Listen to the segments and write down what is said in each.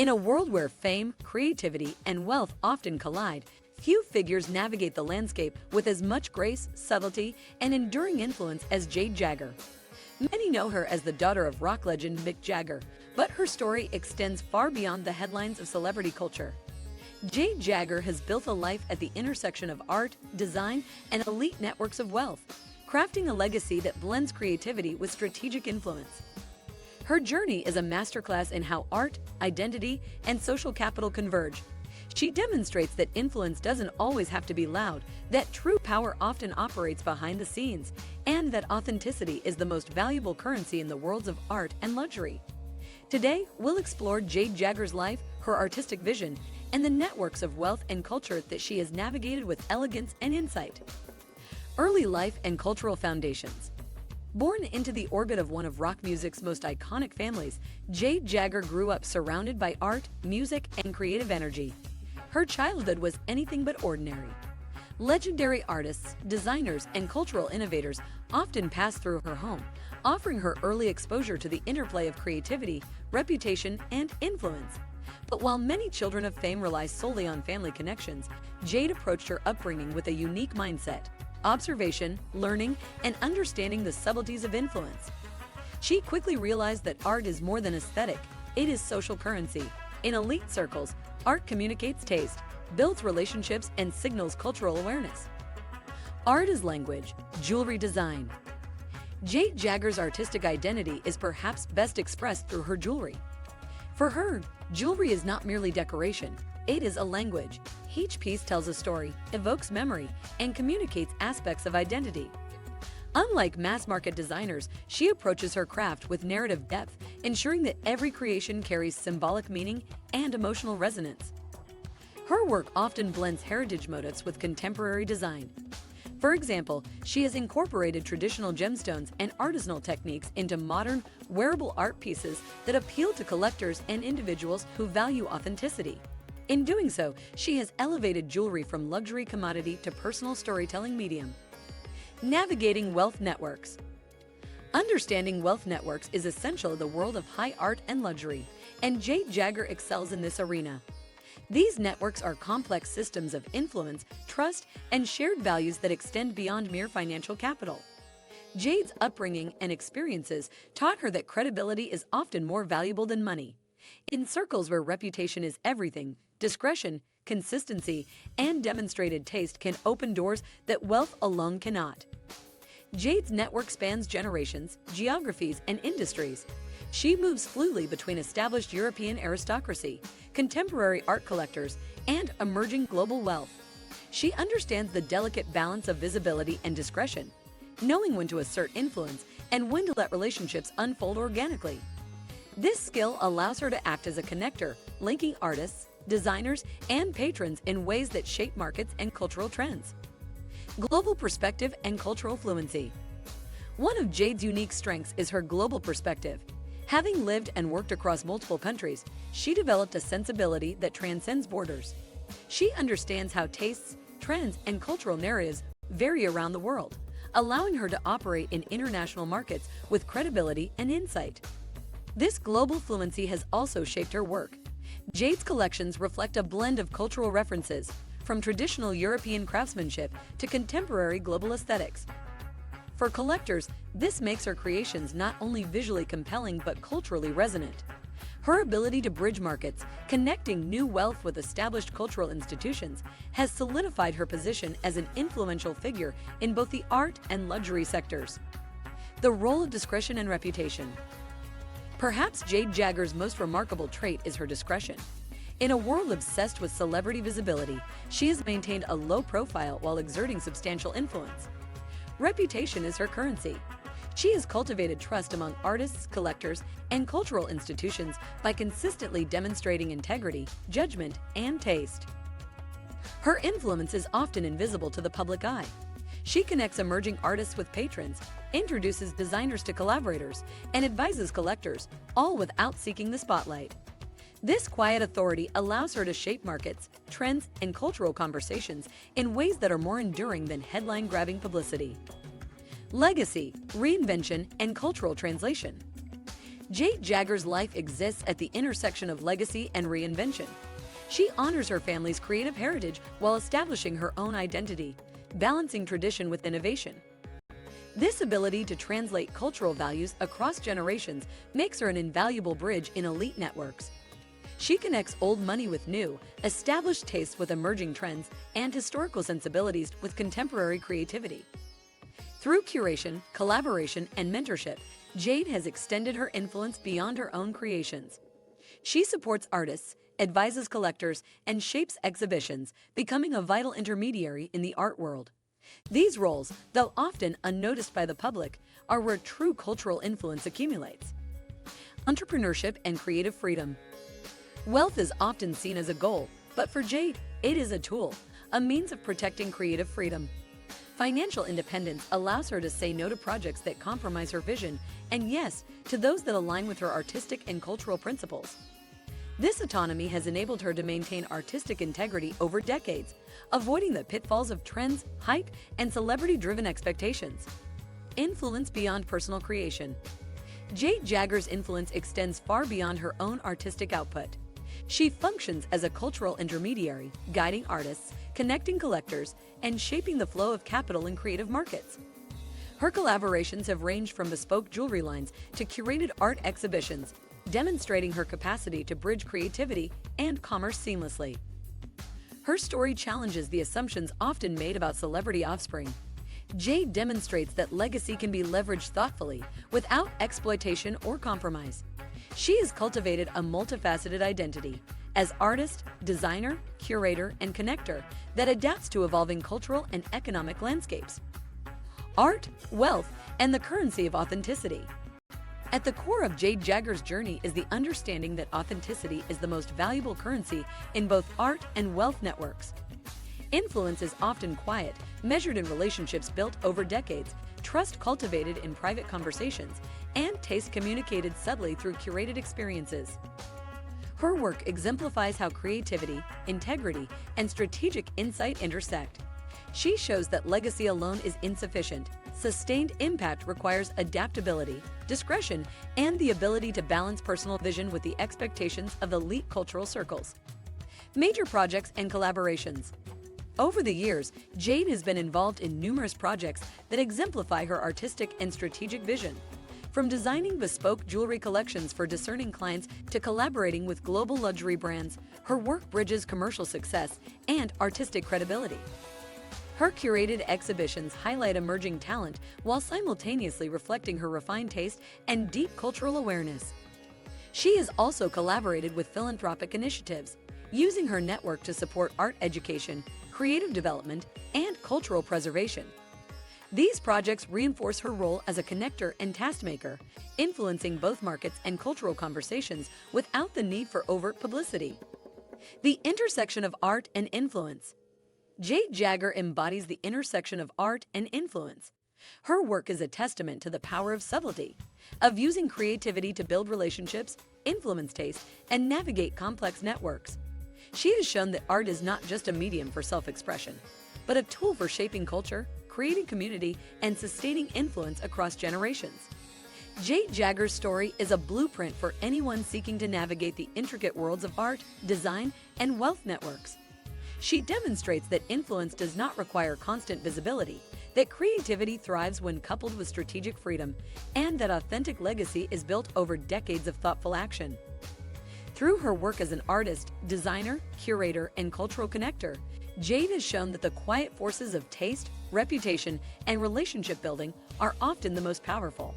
In a world where fame, creativity, and wealth often collide, few figures navigate the landscape with as much grace, subtlety, and enduring influence as Jade Jagger. Many know her as the daughter of rock legend Mick Jagger, but her story extends far beyond the headlines of celebrity culture. Jade Jagger has built a life at the intersection of art, design, and elite networks of wealth, crafting a legacy that blends creativity with strategic influence. Her journey is a masterclass in how art, identity, and social capital converge. She demonstrates that influence doesn't always have to be loud, that true power often operates behind the scenes, and that authenticity is the most valuable currency in the worlds of art and luxury. Today, we'll explore Jade Jagger's life, her artistic vision, and the networks of wealth and culture that she has navigated with elegance and insight. Early life and cultural foundations. Born into the orbit of one of rock music's most iconic families, Jade Jagger grew up surrounded by art, music, and creative energy. Her childhood was anything but ordinary. Legendary artists, designers, and cultural innovators often passed through her home, offering her early exposure to the interplay of creativity, reputation, and influence. But while many children of fame rely solely on family connections, Jade approached her upbringing with a unique mindset: observation, learning, and understanding the subtleties of influence. She quickly realized that art is more than aesthetic, it is social currency. In elite circles, art communicates taste, builds relationships, and signals cultural awareness. Art is language, jewelry design. Jade Jagger's artistic identity is perhaps best expressed through her jewelry. For her, jewelry is not merely decoration, it is a language. Each piece tells a story, evokes memory, and communicates aspects of identity. Unlike mass-market designers, she approaches her craft with narrative depth, ensuring that every creation carries symbolic meaning and emotional resonance. Her work often blends heritage motifs with contemporary design. For example, she has incorporated traditional gemstones and artisanal techniques into modern, wearable art pieces that appeal to collectors and individuals who value authenticity. In doing so, she has elevated jewelry from luxury commodity to personal storytelling medium. Navigating wealth networks. Understanding wealth networks is essential in the world of high art and luxury, and Jade Jagger excels in this arena. These networks are complex systems of influence, trust, and shared values that extend beyond mere financial capital. Jade's upbringing and experiences taught her that credibility is often more valuable than money. In circles where reputation is everything, discretion, consistency, and demonstrated taste can open doors that wealth alone cannot. Jade's network spans generations, geographies, and industries. She moves fluidly between established European aristocracy, contemporary art collectors, and emerging global wealth. She understands the delicate balance of visibility and discretion, knowing when to assert influence and when to let relationships unfold organically. This skill allows her to act as a connector, linking artists, designers, and patrons in ways that shape markets and cultural trends. Global perspective and cultural fluency. One of Jade's unique strengths is her global perspective. Having lived and worked across multiple countries, she developed a sensibility that transcends borders. She understands how tastes, trends, and cultural narratives vary around the world, allowing her to operate in international markets with credibility and insight. This global fluency has also shaped her work. Jade's collections reflect a blend of cultural references, from traditional European craftsmanship to contemporary global aesthetics. For collectors, this makes her creations not only visually compelling but culturally resonant. Her ability to bridge markets, connecting new wealth with established cultural institutions, has solidified her position as an influential figure in both the art and luxury sectors. The role of discretion and reputation. Perhaps Jade Jagger's most remarkable trait is her discretion. In a world obsessed with celebrity visibility, she has maintained a low profile while exerting substantial influence. Reputation is her currency. She has cultivated trust among artists, collectors, and cultural institutions by consistently demonstrating integrity, judgment, and taste. Her influence is often invisible to the public eye. She connects emerging artists with patrons, introduces designers to collaborators, and advises collectors, all without seeking the spotlight. This quiet authority allows her to shape markets, trends, and cultural conversations in ways that are more enduring than headline-grabbing publicity. Legacy, reinvention, and cultural translation. Jade Jagger's life exists at the intersection of legacy and reinvention. She honors her family's creative heritage while establishing her own identity, balancing tradition with innovation. This ability to translate cultural values across generations makes her an invaluable bridge in elite networks. She connects old money with new, established tastes with emerging trends, and historical sensibilities with contemporary creativity. Through curation, collaboration, and mentorship, Jade has extended her influence beyond her own creations. She supports artists, advises collectors, and shapes exhibitions, becoming a vital intermediary in the art world. These roles, though often unnoticed by the public, are where true cultural influence accumulates. Entrepreneurship and creative freedom. Wealth is often seen as a goal, but for Jade, it is a tool, a means of protecting creative freedom. Financial independence allows her to say no to projects that compromise her vision, and yes, to those that align with her artistic and cultural principles. This autonomy has enabled her to maintain artistic integrity over decades, avoiding the pitfalls of trends, hype, and celebrity-driven expectations. Influence beyond personal creation. Jade Jagger's influence extends far beyond her own artistic output. She functions as a cultural intermediary, guiding artists, connecting collectors, and shaping the flow of capital in creative markets. Her collaborations have ranged from bespoke jewelry lines to curated art exhibitions, demonstrating her capacity to bridge creativity and commerce seamlessly. Her story challenges the assumptions often made about celebrity offspring. Jade demonstrates that legacy can be leveraged thoughtfully, without exploitation or compromise. She has cultivated a multifaceted identity as artist, designer, curator, and connector that adapts to evolving cultural and economic landscapes. Art, wealth, and the currency of authenticity. At the core of Jade Jagger's journey is the understanding that authenticity is the most valuable currency in both art and wealth networks. Influence is often quiet, measured in relationships built over decades, trust cultivated in private conversations, and taste communicated subtly through curated experiences. Her work exemplifies how creativity, integrity, and strategic insight intersect. She shows that legacy alone is insufficient. Sustained impact requires adaptability, discretion, and the ability to balance personal vision with the expectations of elite cultural circles. Major projects and collaborations. Over the years, Jade has been involved in numerous projects that exemplify her artistic and strategic vision. From designing bespoke jewelry collections for discerning clients to collaborating with global luxury brands, her work bridges commercial success and artistic credibility. Her curated exhibitions highlight emerging talent while simultaneously reflecting her refined taste and deep cultural awareness. She has also collaborated with philanthropic initiatives, using her network to support art education, creative development, and cultural preservation. These projects reinforce her role as a connector and taskmaker, influencing both markets and cultural conversations without the need for overt publicity. The intersection of art and influence. Jade Jagger embodies the intersection of art and influence. Her work is a testament to the power of subtlety, of using creativity to build relationships, influence taste, and navigate complex networks. She has shown that art is not just a medium for self-expression, but a tool for shaping culture, creating community, and sustaining influence across generations. Jade Jagger's story is a blueprint for anyone seeking to navigate the intricate worlds of art, design, and wealth networks. She demonstrates that influence does not require constant visibility, that creativity thrives when coupled with strategic freedom, and that authentic legacy is built over decades of thoughtful action. Through her work as an artist, designer, curator, and cultural connector, Jade has shown that the quiet forces of taste, reputation, and relationship building are often the most powerful.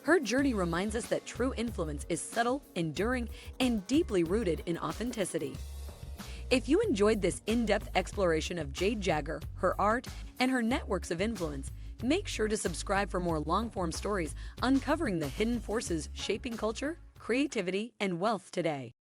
Her journey reminds us that true influence is subtle, enduring, and deeply rooted in authenticity. If you enjoyed this in-depth exploration of Jade Jagger, her art, and her networks of influence, make sure to subscribe for more long-form stories uncovering the hidden forces shaping culture, creativity, and wealth today.